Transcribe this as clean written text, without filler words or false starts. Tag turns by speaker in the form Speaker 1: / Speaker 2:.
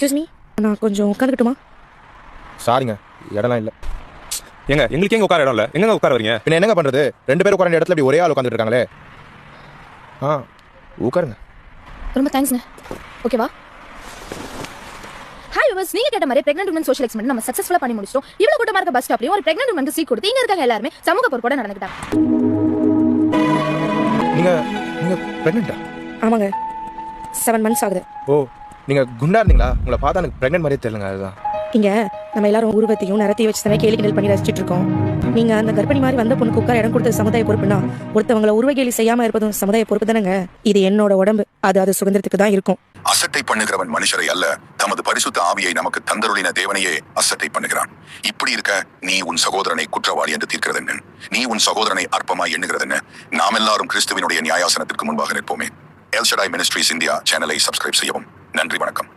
Speaker 1: Excuse me, நான் கொஞ்சம் உட்காந்துக்கிட்டுமா?
Speaker 2: சாரிங்க, இடம்லாம் இல்லை.
Speaker 3: எங்களுக்கு எங்க உட்கார இடம் இல்லை. எங்க உட்கார வரீங்க?
Speaker 2: பின்ன என்னங்க பண்ணுறது? 2 பேர் உட்கார இடத்துல இப்படி ஒரே ஆள் உட்காந்துட்டு இருக்காங்களே. உட்காருங்க.
Speaker 1: ரொம்ப தேங்க்ஸ்ங்க. ஓகேவா? ஹாய் விவர்ஸ், நீங்க கேட்ட மாதிரி பிரெக்னன்ட் உமன் சோஷியல் எக்ஸ்பெரிமெண்ட் நம்ம சக்சஸ்ஃபுல்லா பண்ணி முடிச்சிட்டோம். இவ்வளவு கூட்டமா இருக்க பஸ் ஸ்டாப்லயும் ஒரு பிரெக்னன்ட் உமனுக்கு சீட் கொடுத்து இங்க இருக்காங்க எல்லாரும் சமூக பொறுப்போட நடந்துக்கிட்டாங்க.
Speaker 2: நீங்க பிரெக்னெண்டா?
Speaker 1: ஆமாங்க, 7 months ஆகுது.
Speaker 2: ஓ, நீங்க குண்டா இருந்தீங்களா? உங்களை பார்த்தா எனக்கு பிரெக்னென்ட் மாதிரியே தெரியலங்க. அதுதான்.
Speaker 1: இங்க நம்ம எல்லாரும் உருவத்தையும் நிறத்தையும் வச்சு தானே கேலி கிண்டல் பண்ணி ரசிச்சிட்டு இருக்கோம். நீங்க அந்த கர்ப்பிணி மாதிரி வந்த பொண்ணுக்கு உட்கார இடம் கொடுத்தது சமுதாய பொறுப்புனா, ஒருத்தவங்களை உருவ கேலி செய்யாம இருப்பதும் சமுதாய பொறுப்பு தானேங்க. இது என்னோட உடம்பு, அது சுதந்திரத்துக்கு தான் இருக்கும்.
Speaker 4: அசட்டை பண்ணுகிறவன் மனுஷரை அல்ல, தமது பரிசுத்த ஆவியை நமக்கு தந்தருளின தேவனையே அசட்டை பண்ணுகிறான். இப்படி இருக்க நீ உன் சகோதரனை குற்றவாளி என்று தீர்க்கிறது என்ன? நீ உன் சகோதரனை அற்பமாய் எண்ணுகிறது என்ன? நாம் எல்லாரும் கிறிஸ்துவினுடைய நியாயாசனத்திற்கு முன்பாக நிற்போமே. எல் ஷடாய் மினிஸ்ட்ரீஸ் இந்தியா சேனலை சப்ஸ்கிரைப் செய்யவும். நன்றி, வணக்கம்.